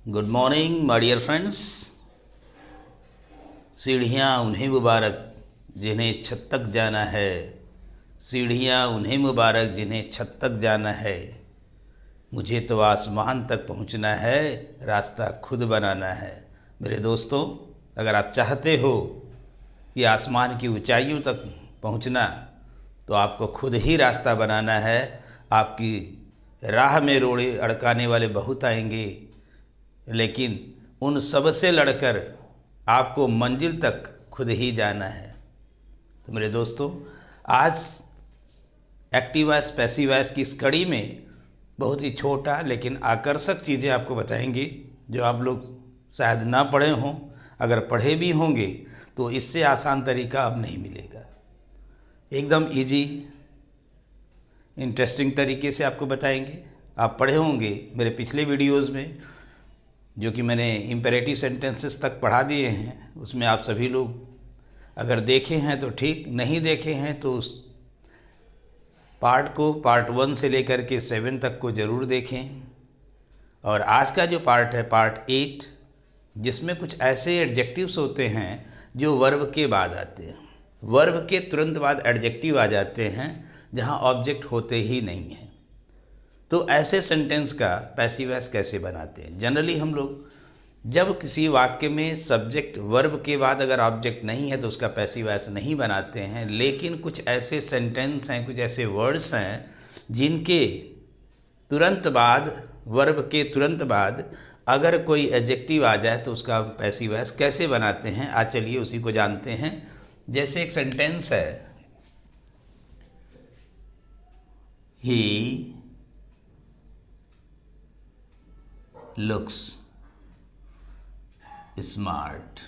Good morning my dear friends. सीढ़ियाँ उन्हें मुबारक जिन्हें छत तक जाना है, सीढ़ियाँ उन्हें मुबारक जिन्हें छत तक जाना है। मुझे तो आसमान तक पहुंचना है, रास्ता खुद बनाना है। मेरे दोस्तों, अगर आप चाहते हो कि आसमान की ऊंचाइयों तक पहुंचना, तो आपको खुद ही रास्ता बनाना है। आपकी राह में रोड़े अड़काने वाले बहुत आएंगे, लेकिन उन सब से लड़कर आपको मंजिल तक खुद ही जाना है। तो मेरे दोस्तों, आज एक्टिव वॉइस पैसिव वॉइस की इस कड़ी में बहुत ही छोटा लेकिन आकर्षक चीज़ें आपको बताएंगे, जो आप लोग शायद ना पढ़े हों। अगर पढ़े भी होंगे तो इससे आसान तरीका अब नहीं मिलेगा। एकदम इजी इंटरेस्टिंग तरीके से आपको बताएंगे। आप पढ़े होंगे मेरे पिछले वीडियोज़ में, जो कि मैंने इम्पेरेटिव सेंटेंसेस तक पढ़ा दिए हैं। उसमें आप सभी लोग अगर देखे हैं तो ठीक, नहीं देखे हैं तो उस पार्ट को, पार्ट 1 से लेकर के 7 तक को ज़रूर देखें। और आज का जो पार्ट है, पार्ट 8, जिसमें कुछ ऐसे एडजेक्टिव्स होते हैं जो वर्ब के बाद आते हैं। वर्ब के तुरंत बाद एडजेक्टिव आ जाते हैं जहाँ ऑब्जेक्ट होते ही नहीं हैं। तो ऐसे सेंटेंस का पैसिव वॉइस कैसे बनाते हैं? जनरली हम लोग जब किसी वाक्य में सब्जेक्ट वर्ब के बाद अगर ऑब्जेक्ट नहीं है तो उसका पैसिव वॉइस नहीं बनाते हैं। लेकिन कुछ ऐसे सेंटेंस हैं, कुछ ऐसे वर्ड्स हैं जिनके तुरंत बाद, वर्ब के तुरंत बाद अगर कोई एडजेक्टिव आ जाए तो उसका पैसिव वॉइस कैसे बनाते हैं, आज चलिए उसी को जानते हैं। जैसे एक सेंटेंस है, he looks smart.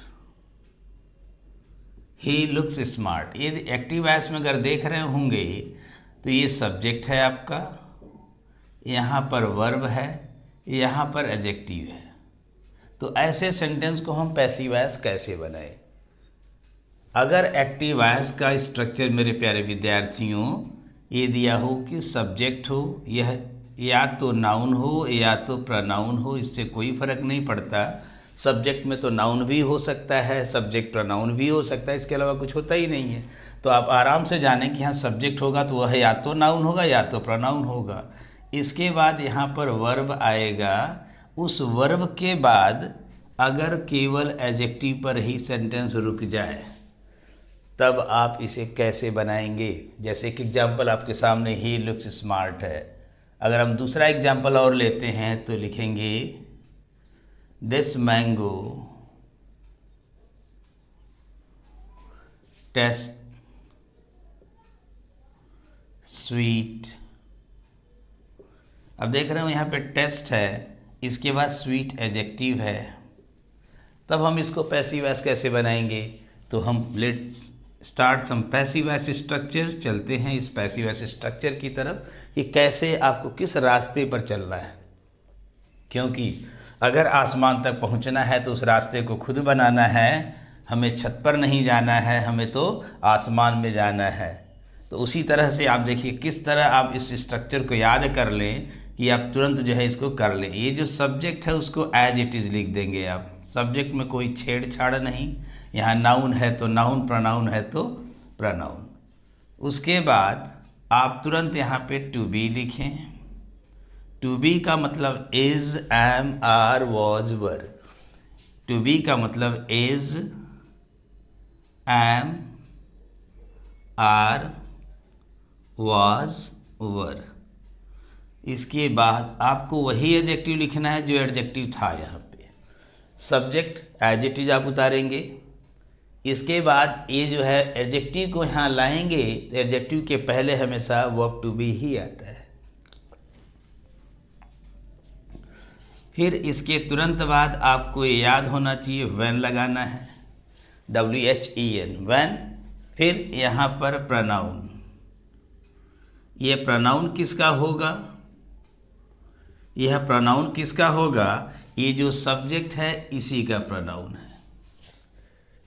He looks smart. ये एक्टिव वॉइस में अगर देख रहे होंगे तो ये सब्जेक्ट है आपका, यहाँ पर वर्ब है, यहाँ पर एडजेक्टिव है। तो ऐसे सेंटेंस को हम पैसिव वॉइस कैसे बनाएं? अगर एक्टिव वॉइस का स्ट्रक्चर मेरे प्यारे विद्यार्थियों ये दिया हो कि सब्जेक्ट हो, यह या तो नाउन हो या तो प्रोनाउन हो, इससे कोई फर्क नहीं पड़ता। सब्जेक्ट में तो नाउन भी हो सकता है, सब्जेक्ट प्रोनाउन भी हो सकता है, इसके अलावा कुछ होता ही नहीं है। तो आप आराम से जानें कि यहाँ सब्जेक्ट होगा तो वह या तो नाउन होगा या तो प्रोनाउन होगा। इसके बाद यहाँ पर वर्ब आएगा। उस वर्ब के बाद अगर केवल एडजेक्टिव पर ही सेंटेंस रुक जाए तब आप इसे कैसे बनाएंगे? जैसे एक एग्जाम्पल आपके सामने, ही लुक्स स्मार्ट है। अगर हम दूसरा एग्जाम्पल और लेते हैं तो लिखेंगे दिस मैंगो टेस्ट स्वीट। अब देख रहे हो यहाँ पे टेस्ट है, इसके बाद स्वीट एडजेक्टिव है। तब हम इसको पैसिव वॉइस कैसे बनाएंगे? तो हम let's start some passive voice structure. चलते हैं इस पैसिव वॉइस स्ट्रक्चर की तरफ कि कैसे आपको किस रास्ते पर चलना है। क्योंकि अगर आसमान तक पहुंचना है तो उस रास्ते को खुद बनाना है। हमें छत पर नहीं जाना है, हमें तो आसमान में जाना है। तो उसी तरह से आप देखिए किस तरह आप इस स्ट्रक्चर को याद कर लें कि आप तुरंत जो है इसको कर लें। ये जो सब्जेक्ट है उसको एज इट इज़ लिख देंगे आप। सब्जेक्ट में कोई छेड़छाड़ नहीं। यहाँ नाउन है तो नाउन, प्रोनाउन है तो प्रोनाउन। उसके बाद आप तुरंत यहाँ पे टू बी लिखें। टू बी का मतलब is, am, are, was, were. To be का मतलब is, am, are, was, were. इसके बाद आपको वही एडजेक्टिव लिखना है जो एडजेक्टिव था यहाँ पे। सब्जेक्ट एज इट इज आप उतारेंगे। इसके बाद ये जो है एडजेक्टिव को यहाँ लाएंगे तो एडजेक्टिव के पहले हमेशा वर्ब टू बी ही आता है। फिर इसके तुरंत बाद आपको ये याद होना चाहिए व्हेन लगाना है, WHEN, व्हेन। फिर यहाँ पर प्रोनाउन। ये प्रोनाउन किसका होगा? यह प्रोनाउन किसका होगा? ये जो सब्जेक्ट है इसी का प्रोनाउन है।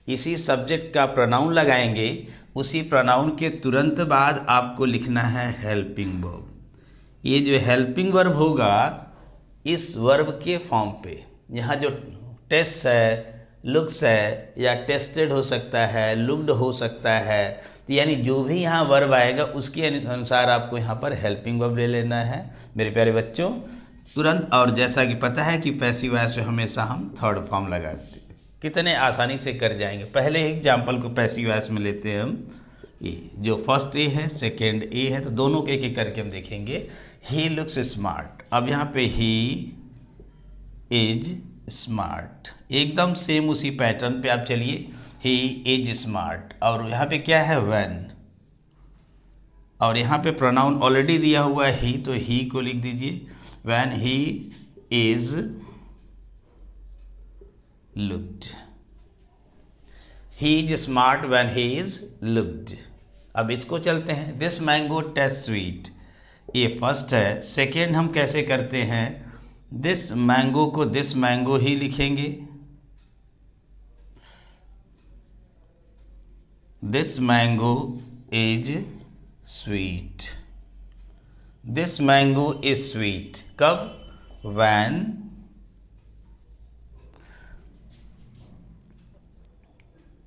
इसी सब्जेक्ट का प्रोनाउन लगाएंगे। उसी प्रोनाउन के तुरंत बाद आपको लिखना है हेल्पिंग वर्ब। ये जो हेल्पिंग वर्ब होगा इस वर्ब के फॉर्म पे, यहाँ जो टेस्ट है, लुक्स है, या टेस्टेड हो सकता है, लुक्ड हो सकता है, तो यानी जो भी यहाँ वर्ब आएगा उसके अनुसार आपको यहाँ पर हेल्पिंग वर्ब ले लेना है मेरे प्यारे बच्चों तुरंत। और जैसा कि पता है कि पैसिव वॉइस में हमेशा हम थर्ड फॉर्म लगाते हैं, कितने आसानी से कर जाएंगे। पहले एग्जाम्पल को पैसिव वॉइस में लेते हैं हम। ए, जो फर्स्ट ए है, सेकेंड ए है, तो दोनों के एक एक करके हम देखेंगे। ही लुक्स स्मार्ट, अब यहाँ पे ही इज स्मार्ट, एकदम सेम उसी पैटर्न पे आप चलिए। ही इज स्मार्ट, और यहाँ पे क्या है, व्हेन, और यहाँ पे प्रोनाउन ऑलरेडी दिया हुआ है ही, तो ही को लिख दीजिए, when he is looked. He is smart when he is looked. अब इसको चलते हैं, दिस मैंगो टेस्ट स्वीट, ये फर्स्ट है। सेकेंड हम कैसे करते हैं, दिस मैंगो को दिस मैंगो ही लिखेंगे, this mango is sweet, this mango is sweet. कब, व्हेन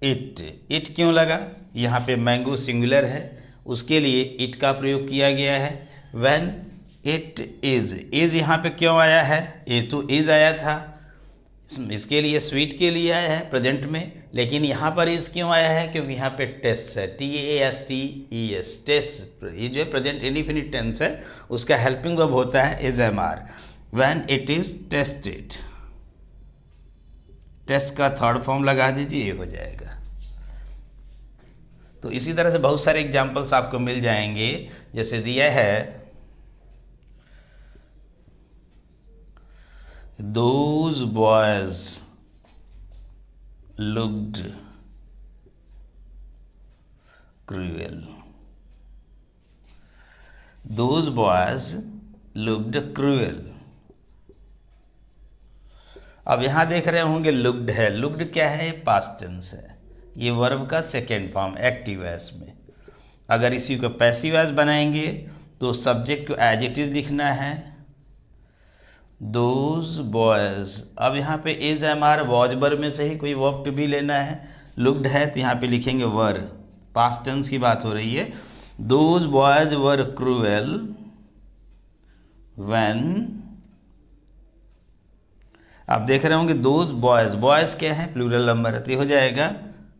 इट क्यों लगा, यहाँ पे मैंगो सिंगुलर है, उसके लिए इट का प्रयोग किया गया है। व्हेन इट इज यहाँ पे क्यों आया है, ये तो इज आया था, इसके लिए स्वीट के लिए आया है प्रेजेंट में, लेकिन यहाँ पर इज क्यों आया है, क्योंकि यहाँ पे टेस्ट है, TASTES, टेस्ट, ये जो है प्रेजेंट इंडिफिनिट टेंस है, उसका हेल्पिंग वर्ब होता है is MR। When it is tested, test का थर्ड फॉर्म लगा दीजिए, ये हो जाएगा। तो इसी तरह से बहुत सारे एग्जाम्पल्स आपको मिल जाएंगे, जैसे दिया है, those boys looked cruel, those boys looked cruel। अब यहाँ देख रहे होंगे लुक्ड है, लुक्ड क्या है, पास्ट टेंस है, ये वर्ब का सेकेंड फॉर्म एक्टिव वॉइस में। अगर इसी को पैसिव वॉइस बनाएंगे तो सब्जेक्ट को एडजेक्टिव लिखना है, दोज बॉयज। अब यहाँ पे इज MR वॉज वर्ब में से ही कोई वर्ब टू भी लेना है, लुक्ड है तो यहाँ पे लिखेंगे वर, पास्ट टेंस की बात हो रही है। Those boys were cruel when, आप देख रहे होंगे दोज बॉयज, बॉयज क्या है, प्लूरल नंबर है, तो हो जाएगा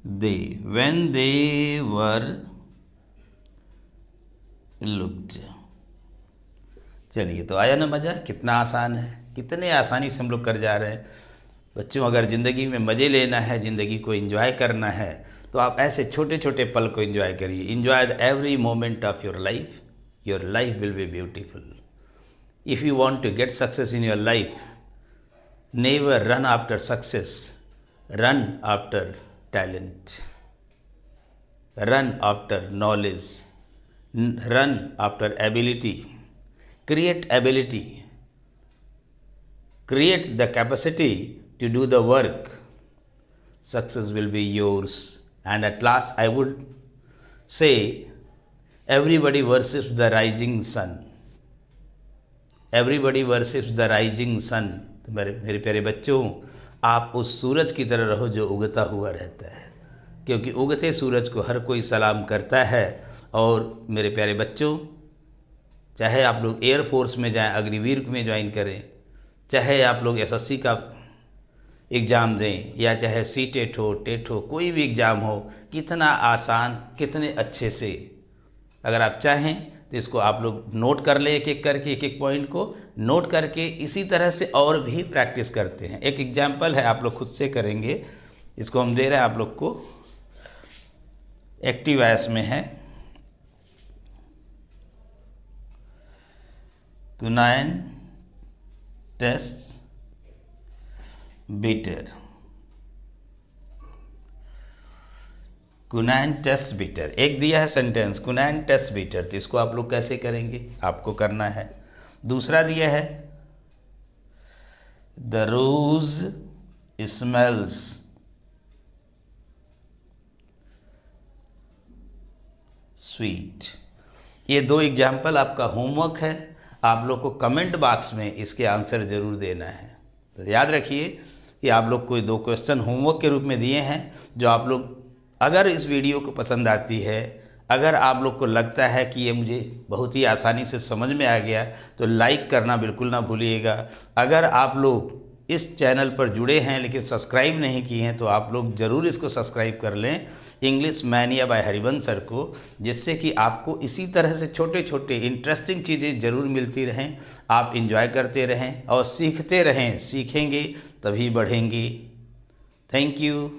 दे, व्हेन दे वर लुक्ड। चलिए, तो आया ना मज़ा, कितना आसान है, कितने आसानी से हम लोग कर जा रहे हैं। बच्चों, अगर ज़िंदगी में मज़े लेना है, ज़िंदगी को एंजॉय करना है, तो आप ऐसे छोटे छोटे पल को एंजॉय करिए। Enjoy the every moment of your life will be beautiful. If you want to get success in your life, never run after success, run after talent, run after knowledge, run after ability. Create ability, create the capacity to do the work. Success will be yours. And at last, I would say, everybody worships the rising sun. Everybody worships the rising sun. तो मेरे प्यारे बच्चों, आप उस सूरज की तरह रहो जो उगता हुआ रहता है, क्योंकि उगते सूरज को हर कोई सलाम करता है। और मेरे प्यारे बच्चों, चाहे आप लोग एयरफोर्स में जाएं, अग्निवीर में ज्वाइन करें, चाहे आप लोग SSC का एग्ज़ाम दें, या चाहे CTET हो, टेट हो, कोई भी एग्ज़ाम हो, कितना आसान, कितने अच्छे से, अगर आप चाहें तो इसको आप लोग नोट कर लें, एक एक करके, एक एक पॉइंट को नोट करके इसी तरह से और भी प्रैक्टिस करते हैं। एक एग्जाम्पल है, आप लोग खुद से करेंगे, इसको हम दे रहे हैं आप लोग को, एक्टिव वॉइस में है। Quinine test bitter, quinine test bitter, एक दिया है सेंटेंस क्विनाइन टेस्ट बिटर, तो इसको आप लोग कैसे करेंगे, आपको करना है। दूसरा दिया है द रोज स्मेल्स स्वीट। ये दो एग्जाम्पल आपका होमवर्क है, आप लोग को कमेंट बॉक्स में इसके आंसर ज़रूर देना है। तो याद रखिए कि आप लोग को 2 क्वेश्चन होमवर्क के रूप में दिए हैं, जो आप लोग अगर इस वीडियो को पसंद आती है, अगर आप लोग को लगता है कि ये मुझे बहुत ही आसानी से समझ में आ गया, तो लाइक करना बिल्कुल ना भूलिएगा। अगर आप लोग इस चैनल पर जुड़े हैं लेकिन सब्सक्राइब नहीं किए हैं, तो आप लोग ज़रूर इसको सब्सक्राइब कर लें, English mania by Harivansh sir को, जिससे कि आपको इसी तरह से छोटे छोटे इंटरेस्टिंग चीज़ें ज़रूर मिलती रहें, आप इंजॉय करते रहें और सीखते रहें। सीखेंगे तभी बढ़ेंगे। Thank you.